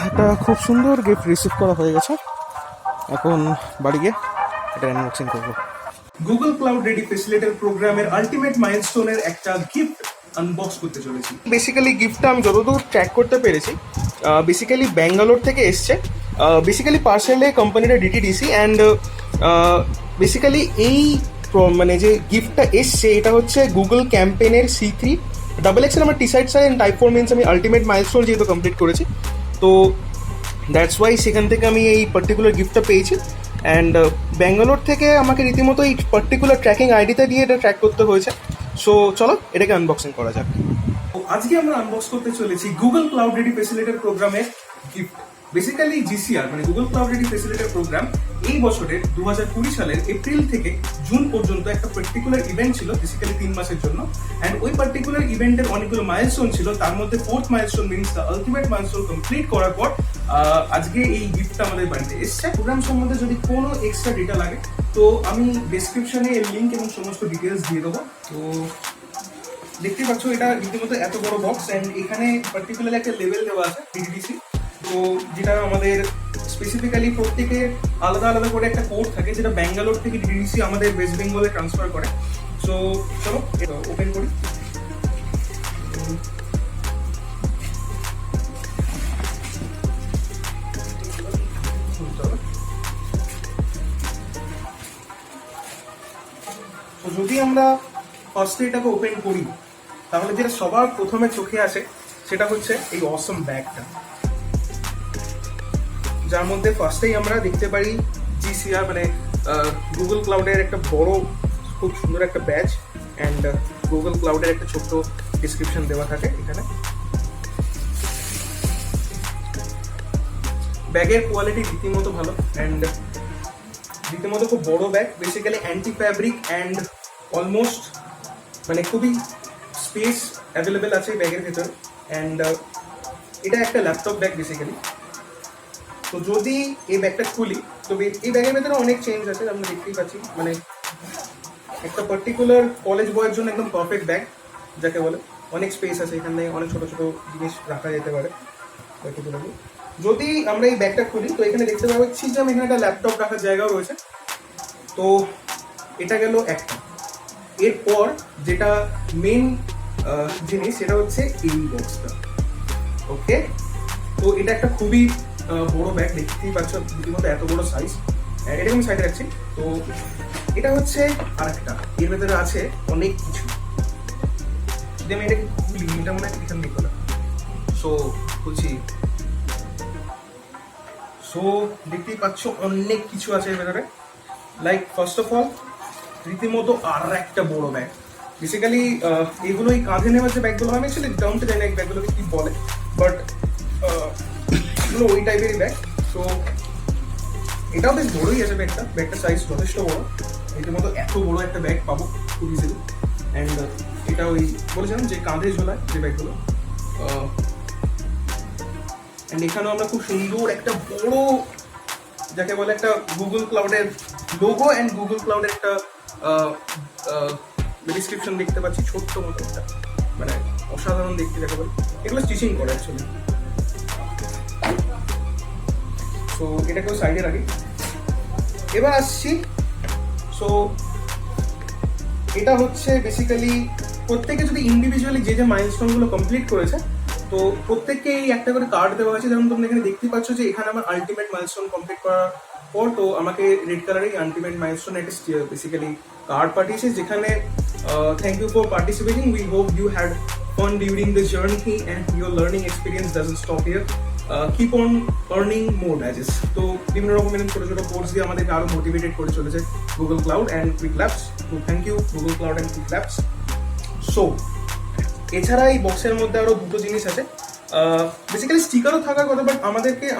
একটা খুব সুন্দর গিফট রিসিভ করা হয়ে গেছে। এখন বাড়ি গিয়ে এটা আনবক্সিং করবো। গুগল ক্লাউড রেডি ফেসিলিটেটর প্রোগ্রামের আলটিমেট মাইলস্টোনের একটা গিফট আনবক্স করতে চলেছি। বেসিক্যালি গিফটটা আমি যতদূর ট্র্যাক করতে পেরেছি, বেসিক্যালি ব্যাঙ্গালোর থেকে এসছে। বেসিক্যালি পার্সেলে কোম্পানিটা ডিটিডিসি অ্যান্ড বেসিক্যালি এই মানে যে গিফটটা এসছে এটা হচ্ছে গুগল ক্যাম্পেনের C3 XXL আমার T-shirt size and type 4 means আমি আলটিমেট মাইলস্টোন যেহেতু কমপ্লিট করেছি, তো দ্যাটস ওয়াই সেখান থেকে আমি এই পার্টিকুলার গিফটটা পেয়েছি। অ্যান্ড ব্যাঙ্গালোর থেকে আমাকে রীতিমতো এই পার্টিকুলার ট্র্যাকিং আইডিটা দিয়ে এটা ট্র্যাক করতে হয়েছে। সো চলো এটাকে আনবক্সিং করা যাক। আজকে আমরা আনবক্স করতে চলেছি গুগল ক্লাউড রেডি ফেসিলিটেটর প্রোগ্রামের গিফট। বেসিক্যালি GCR মানে Google cloud ready facilitator program এই বছরের 2020 সালের এপ্রিল থেকে জুন পর্যন্ত একটা পার্টিকুলার ইভেন্ট ছিল, বেসিক্যালি 3 মাসের জন্য। অ্যান্ড ওই পার্টিকুলার ইভেন্টের অনেকগুলো মাইলস্টোন ছিল, তার মধ্যে 4th milestone means the ultimate milestone complete করার পর আজকে এই গিফটটা আমাদের বাড়িতে এসছে। প্রোগ্রাম সম্বন্ধে যদি কোনো এক্সট্রা ডেটা লাগে তো আমি ডেসক্রিপশনে এর লিঙ্ক এবং সমস্ত ডিটেলস দিয়ে দেবো। তো দেখতে পাচ্ছ এটা রীতিমতো এত বড় বক্স অ্যান্ড এখানে পার্টিকুলার একটা লেভেল দেওয়া আছে ডিটিডিসি, তো যেটা আমাদের স্পেসিফিক্যালি প্রত্যেকের আলাদা আলাদা করে একটা কোড থাকে যেটা ব্যাঙ্গালোর থেকে ডিটিডিসি আমাদের ওয়েস্ট বেঙ্গলে ট্রান্সফার করে। সো চলো ওপেন করি। তো যদি আমরা ফার্স্টে এটাকে ওপেন করি তাহলে যেটা সবার প্রথমে চোখে আসে সেটা হচ্ছে এই অসম ব্যাগটা, যার মধ্যে ফার্স্টেই আমরা দেখতে পারি GCR মানে গুগল ক্লাউডের একটা বড় খুব সুন্দর একটা ব্যাচ অ্যান্ড গুগল ক্লাউডের একটা ছোট্ট ডিসক্রিপশন দেওয়া থাকে এখানে। ব্যাগের কোয়ালিটি রীতিমতো ভালো অ্যান্ড রীতিমতো খুব বড় bag, basically anti fabric and almost মানে খুবই স্পেস অ্যাভেলেবেল আছে এই ব্যাগের ভেতর। অ্যান্ড এটা একটা ল্যাপটপ ব্যাগ বেসিক্যালি। তো যদি এই ব্যাগটা খুলি তবে এই ব্যাগের ভেতরে অনেক চেঞ্জ আছে, আমরা দেখতেই পাচ্ছি। মানে একটা পার্টিকুলার কলেজ বয়ের জন্য একদম পারফেক্ট ব্যাগ যাকে বলে। অনেক স্পেস আছে এখানে, অনেক ছোটো ছোটো জিনিস রাখা যেতে পারে পার্টিকুলারলি। যদি আমরা এই ব্যাগটা খুলি তো এখানে দেখতে পাচ্ছি যে এখানে একটা ল্যাপটপ রাখার জায়গাও রয়েছে। তো এটা গেল একটা। এরপর যেটা মেন জিনিস সেটা হচ্ছে এই বক্সটা। ওকে, তো এটা একটা খুবই বড় ব্যাগ, দেখতেই পাচ্ছ রীতিমতো এত বড় সাইজ। এটা আমি সাইডে রাখছি। তো এটা হচ্ছে আরেকটা, এর ভেতরে আছে অনেক কিছু। যদি আমি এটাকে খুলি, এটা মনে হয় এখানে দেখো না। সো বলছি, সো দেখতেই পাচ্ছ অনেক কিছু আছে এর ভেতরে। লাইক ফার্স্ট অফ অল রীতিমতো আর একটা বড় ব্যাগ। বেসিক্যালি এগুলো এই কাঁধে নেওয়ার যে ব্যাগগুলো আমি অ্যাকচুয়ালি টার্মটা জানি না এই ব্যাগগুলোকে কি বলে, বাট এগুলো ওই টাইপেরই ব্যাগ। তো এটাও বেশ বড়ই আছে ব্যাগটা, ব্যাগটার সাইজ যথেষ্ট বড়। রীতিমতো এত বড় একটা ব্যাগ পাবো খুব ইজিলি। অ্যান্ড এটা ওই বলেছিলাম যে কাঁধে ঝোলায় যে ব্যাগগুলো। অ্যান্ড এখানেও আমরা খুব সুন্দর একটা বড় যাকে বলে একটা গুগল ক্লাউডের লোগো অ্যান্ড গুগল ক্লাউডের একটা ডিসক্রিপশন দেখতে পাচ্ছি, ছোট্ট মতো একটা, মানে অসাধারণ দেখতে যাকে বলে। এগুলো স্টিচিং করে অ্যাকচুয়ালি। সো এটাকেও সাইডে রাখি। এবার আসছি, সো এটা হচ্ছে বেসিক্যালি প্রত্যেকে যদি ইন্ডিভিজুয়ালি যে যে মাইলস্টোনগুলো কমপ্লিট করেছে তো প্রত্যেককে এই একটা করে কার্ড দেওয়া হয়েছে। যেমন তোমরা এখানে দেখতে পাচ্ছ যে এখানে আমার আলটিমেট মাইলস্টোন কমপ্লিট করার পর তো আমাকে রেড কালারের আলটিমেট মাইলস্টোন একটা বেসিক্যালি কার্ড পাঠিয়েছে, যেখানে thank you for participating, we hope you had fun during the journey and your learning experience doesn't stop here, keep on earning more badges. তো বিভিন্ন রকমের ছোটো ছোটো কোর্স দিয়ে আমাদেরকে আরও মোটিভেটেড করে চলেছে Google Cloud and quick labs. তো thank you Google Cloud and quick labs. So এছাড়া এই বক্সের মধ্যে আরও দুটো জিনিস আছে। বেসিক্যালি স্টিকারও থাকার কথা, বাট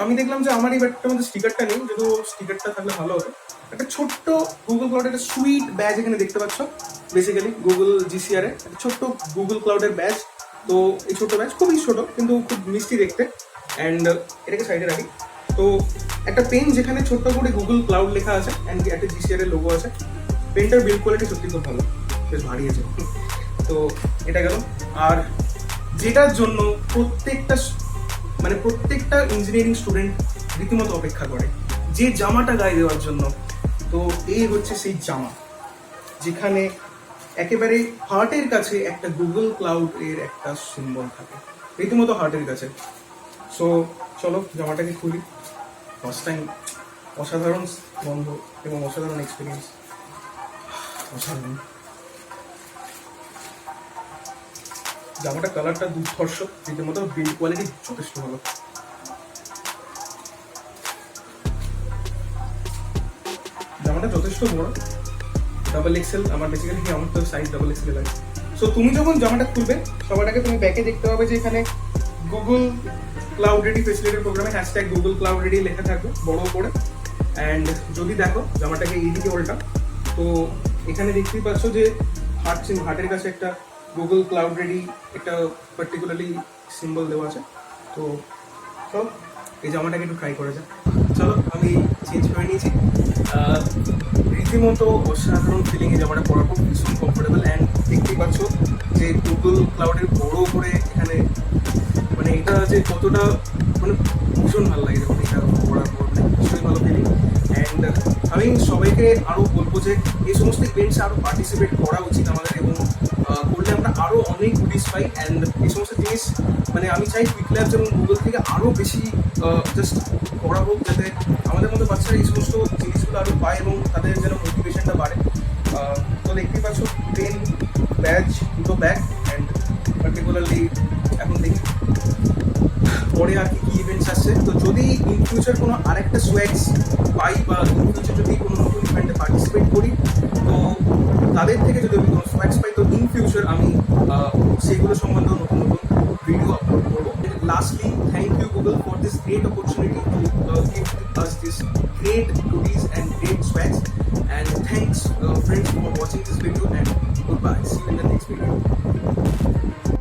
আমি দেখলাম যে আমার এই ব্যাগটার মধ্যে স্টিকারটা নেই, যেহেতু স্টিকারটা থাকলে ভালো হবে। একটা ছোট্ট গুগল ক্লাউডের একটা সুইট ব্যাজ এখানে দেখতে পাচ্ছ, বেসিক্যালি গুগল GCR এর একটা ছোট্ট গুগল ক্লাউডের ব্যাজ। তো এই ছোট্ট ব্যাজ খুবই ছোট কিন্তু খুব মিষ্টি দেখতে। অ্যান্ড এটাকে সাইডে রাখি। তো একটা পেন যেখানে ছোট্ট করে গুগল ক্লাউড লেখা আছে অ্যান্ড একটা GCR এর লোগো আছে। পেনটার বিল্ড কোয়ালিটি সত্যি খুব ভালো, বেশ ভারী আছে। তো এটা গেল। আর যেটার জন্য প্রত্যেকটা মানে প্রত্যেকটা ইঞ্জিনিয়ারিং স্টুডেন্ট রীতিমতো অপেক্ষা করে যে জামাটা গায়ে দেওয়ার জন্য। তো এই হচ্ছে সেই জামা, যেখানে একেবারে হার্টের কাছে একটা গুগল ক্লাউড এর একটা সিম্বল থাকে, রীতিমতো হার্টের কাছে। সো চলো জামাটাকে খুলি। ফার্স্ট টাইম, অসাধারণ গন্ধ এবং অসাধারণ এক্সপিরিয়েন্স, অসাধারণ। জামাটা কালারটা দুর্ধর্ষ, রীতিমতো বিল্ড কোয়ালিটি যথেষ্ট ভালো। জামাটা যথেষ্ট বড়, ডাবল এক্সেল। আমার বেসিক্যালি আমার তো সাইজ ডাবল এক্সেল লাগে। সো তুমি যখন জামাটা খুলবে সবার আগে তুমি ব্যাকে দেখতে পাবে যে এখানে গুগল ক্লাউড রেডি ফেসিলিটের প্রোগ্রামে হ্যাশট্যাগ গুগল ক্লাউড রেডি লেখা থাকবে বড় করে। অ্যান্ড যদি দেখো জামাটাকে এইদিকে ওল্টা, তো এখানে দেখতেই পাচ্ছ যে হার্টের কাছে একটা গুগল ক্লাউড রেডি একটা পার্টিকুলারলি সিম্বল দেওয়া আছে। তো চলো এই জামাটাকে একটু ট্রাই করা যায়। চলো আমি চেঞ্জ করে নিয়েছি। রীতিমতো অসাধারণ ফিলিং এই জামাটা পরা, খুব ভীষণ কমফোর্টেবল। অ্যান্ড দেখতেই পাচ্ছ যে গুগল ক্লাউডের বড় করে এখানে, মানে এটা যে কতটা মানে ভীষণ ভালো লাগে যখন এটা পড়ার পর, মানে ভীষণই ভালো ফিলিং। অ্যান্ড আমি সবাইকে আরও বলবো যে এই সমস্ত ইভেন্টসে আরও পার্টিসিপেট করা উচিত আমাদের, এবং করলে আমরা আরও অনেক গুডিস পাই। অ্যান্ড এই সমস্ত জিনিস মানে আমি চাই কুইক ল্যাবস এবং গুগল থেকে আরও বেশি জাস্ট করা হোক, যাতে আমাদের মতো বাচ্চারা এই সমস্ত জিনিসগুলো আরও পায় এবং তাদের যেন মোটিভেশনটা বাড়ে। তো দেখতেই পাচ্ছ পেন, ব্যাজ, দুটো ব্যাগ। অ্যান্ড পার্টিকুলারলি এখন দেখি পরে আর কি ইভেন্টস আসছে। তো যদি ইন ফিউচার কোনো আরেকটা সোয়াগস পাই বা ইন ফিউচার যদি কোনো নতুন ইভেন্টে পার্টিসিপেট করি, তো তাদের থেকে যদি আমি কোনো সোয়াগস পাই, তো ইন ফিউচার আমি সেগুলো সম্বন্ধে নতুন নতুন ভিডিও আপলোড করবো। Lastly, thank you Google for this great opportunity to give us this great goodies and great swags. And thanks friends for watching this video, and goodbye. See you in the next video.